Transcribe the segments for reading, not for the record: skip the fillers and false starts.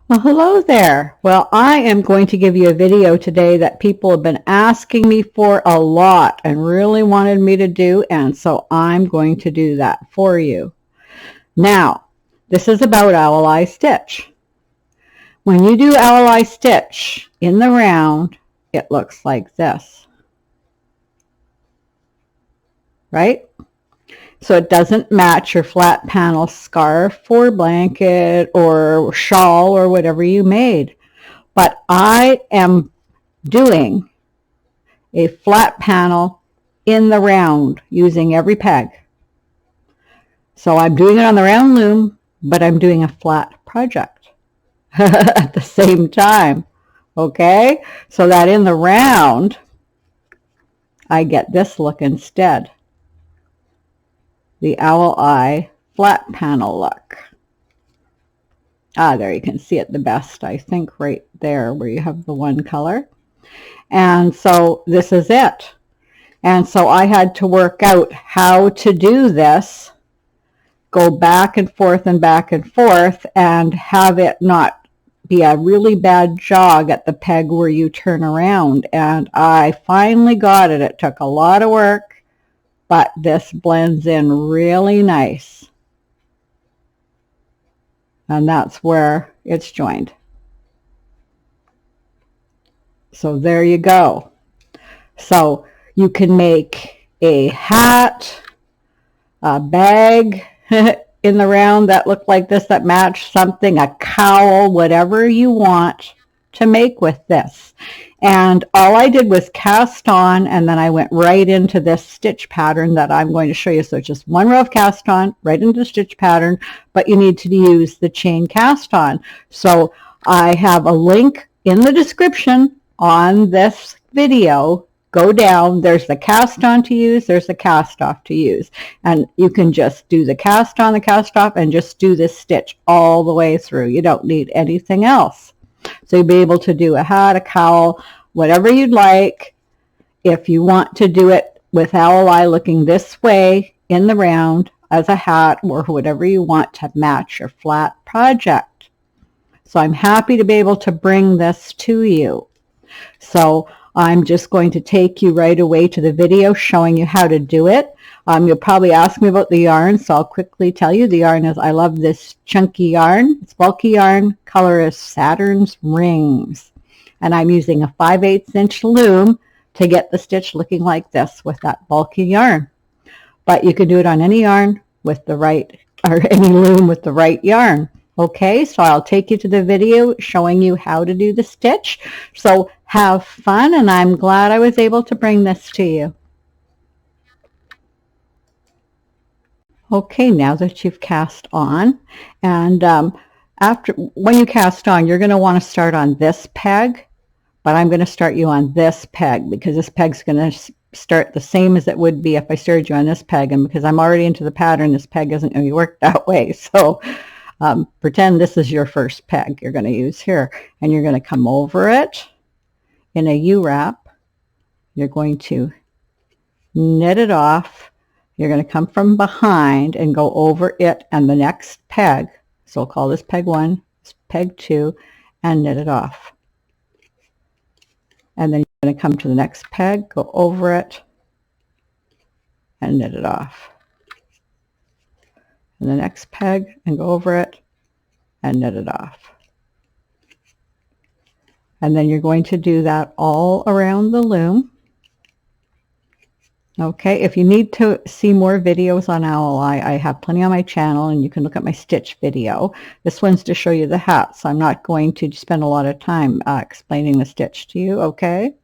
Well, hello there. Well, I am going to give you a video today that people have been asking me for a lot and really wanted me to do, and so I'm going to do that for you. Now, this is about owl eye stitch. When you do owl eye stitch in the round, it looks like this, right? So it doesn't match your flat panel scarf or blanket or shawl or whatever you made. But I am doing a flat panel in the round using every peg. So I'm doing it on the round loom, but I'm doing a flat project at the same time. Okay, so that in the round, I get this look instead. The owl eye flat panel look. There you can see it the best, I think, right there where you have the one color. And so this is it. And so I had to work out how to do this, go back and forth and have it not be a really bad jog at the peg where you turn around. And I finally got it. It took a lot of work, but this blends in really nice. And that's where it's joined. So there you go. So you can make a hat, a bag in the round that look like this, that match something, a cowl, whatever you want to make with this. And all I did was cast on, and then I went right into this stitch pattern that I'm going to show you. So it's just one row of cast on, right into the stitch pattern, but you need to use the chain cast on. So I have a link in the description on this video. Go down, there's the cast on to use, there's the cast off to use. And you can just do the cast on, the cast off, and just do this stitch all the way through. You don't need anything else. So you'll be able to do a hat, a cowl, whatever you'd like. If you want to do it with owl eye looking this way in the round as a hat, or whatever you want to match your flat project. So I'm happy to be able to bring this to you. So I'm just going to take you right away to the video showing you how to do it. You'll probably ask me about the yarn, so I'll quickly tell you. The yarn is, I love this chunky yarn. It's bulky yarn. Color is Saturn's Rings. And I'm using a 5/8 inch loom to get the stitch looking like this with that bulky yarn. But you can do it on any yarn with the right, or any loom with the right yarn. Okay, so I'll take you to the video showing you how to do the stitch. So have fun, and I'm glad I was able to bring this to you. Okay, now that you've cast on, and when you cast on, you're going to want to start on this peg, but I'm going to start you on this peg because this peg's going to start the same as it would be if I started you on this peg, and because I'm already into the pattern, this peg isn't going to work that way. So pretend this is your first peg you're going to use here, and you're going to come over it in a U-wrap. You're going to knit it off. You're going to come from behind and go over it and the next peg. So we'll call this peg 1, this peg 2, and knit it off. And then you're going to come to the next peg, go over it, and knit it off. And the next peg, and go over it, and knit it off. And then you're going to do that all around the loom. Okay, if you need to see more videos on owl eye, I have plenty on my channel, and you can look at my stitch video. This one's to show you the hat, so I'm not going to spend a lot of time explaining the stitch to you, okay?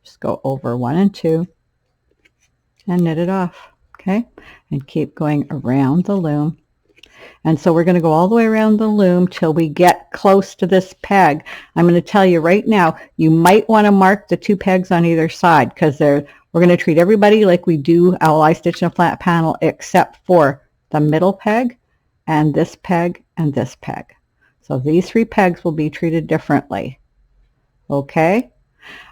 Just go over 1 and 2 and knit it off, okay? And keep going around the loom. And so we're going to go all the way around the loom till we get close to this peg. I'm going to tell you right now, you might want to mark the 2 pegs on either side, because we're going to treat everybody like we do owl eye stitch in a flat panel, except for the middle peg and this peg and this peg. So these 3 pegs will be treated differently. Okay?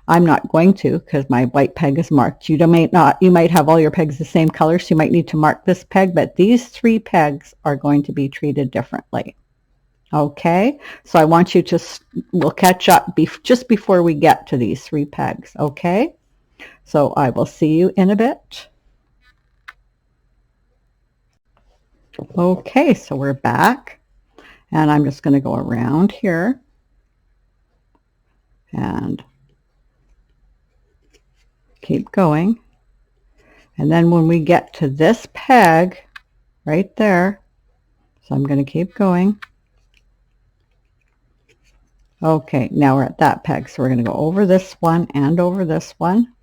I'm not going to, because my white peg is marked. You might have all your pegs the same color, so you might need to mark this peg, but these 3 pegs are going to be treated differently. Okay, so I want you to, we'll catch up just before we get to these 3 pegs. Okay, so I will see you in a bit. Okay, so we're back, and I'm just going to go around here and keep going. And then when we get to this peg right there, so I'm going to keep going. Okay, now we're at that peg, so we're going to go over this one and over this one.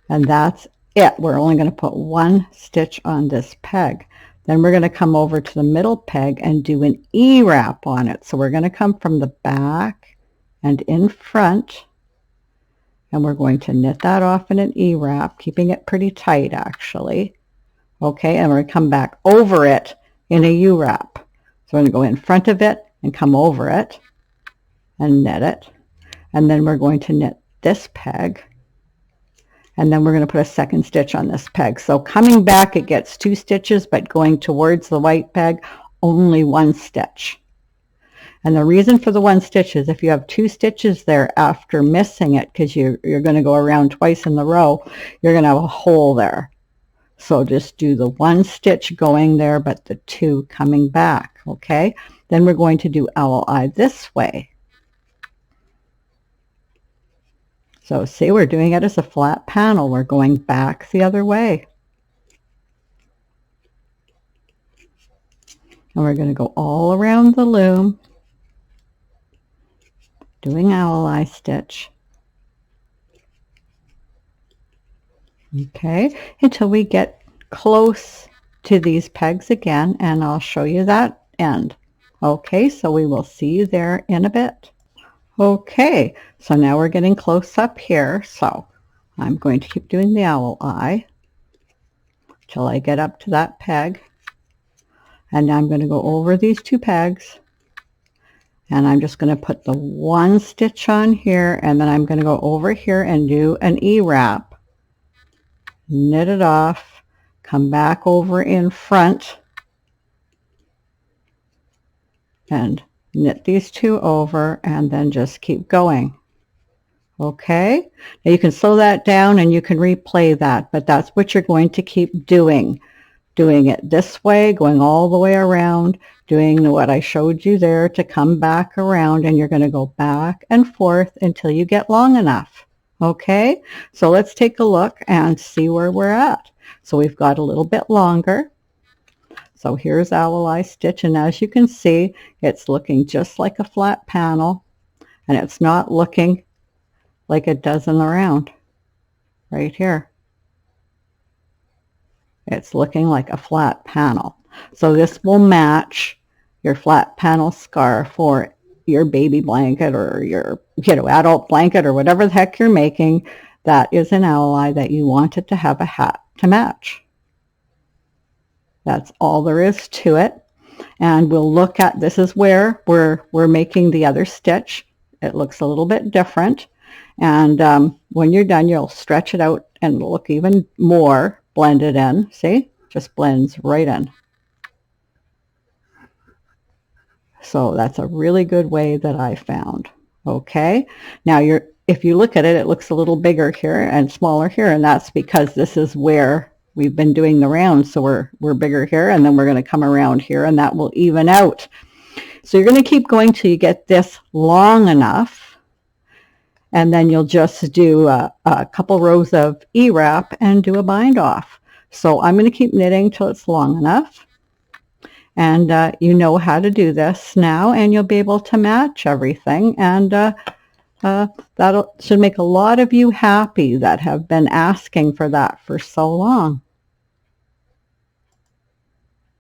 And that's it. We're only going to put 1 stitch on this peg. Then we're going to come over to the middle peg and do an E-wrap on it. So we're going to come from the back and in front, and we're going to knit that off in an E-wrap, keeping it pretty tight actually. Okay, and we're going to come back over it in a U-wrap. So we're going to go in front of it and come over it and knit it. And then we're going to knit this peg. And then we're going to put a 2nd stitch on this peg. So coming back, it gets 2 stitches, but going towards the white peg, only 1 stitch. And the reason for the 1 stitch is if you have 2 stitches there after missing it, because you're going to go around twice in the row, you're going to have a hole there. So just do the 1 stitch going there, but the 2 coming back, okay? Then we're going to do owl eye this way. So see, we're doing it as a flat panel. We're going back the other way. And we're going to go all around the loom, doing owl eye stitch. Okay, until we get close to these pegs again, and I'll show you that end. Okay, so we will see you there in a bit. Okay, so now we're getting close up here, so I'm going to keep doing the owl eye till I get up to that peg, and I'm going to go over these 2 pegs, and I'm just going to put the 1 stitch on here, and then I'm going to go over here and do an E-wrap, knit it off, come back over in front, and knit these 2 over, and then just keep going. Okay, now you can slow that down and you can replay that, but that's what you're going to keep doing it this way, going all the way around, doing what I showed you there to come back around, and you're going to go back and forth until you get long enough. Okay, so let's take a look and see where we're at. So we've got a little bit longer. So here's owl eye stitch, and as you can see, it's looking just like a flat panel, and it's not looking like it does in the round right here. It's looking like a flat panel. So this will match your flat panel scarf or your baby blanket or your adult blanket or whatever the heck you're making that is an owl eye that you want it to have a hat to match. That's all there is to it. And we'll look at, this is where we're making the other stitch. It looks a little bit different. And when you're done, you'll stretch it out and look even more, blend it in. See, just blends right in. So that's a really good way that I found. Okay, now if you look at it, it looks a little bigger here and smaller here, and that's because this is where we've been doing the round. So we're bigger here, and then we're going to come around here, and that will even out. So you're going to keep going till you get this long enough, and then you'll just do a couple rows of E-wrap and do a bind off. So I'm going to keep knitting till it's long enough. And you know how to do this now, and you'll be able to match everything. And that should make a lot of you happy that have been asking for that for so long.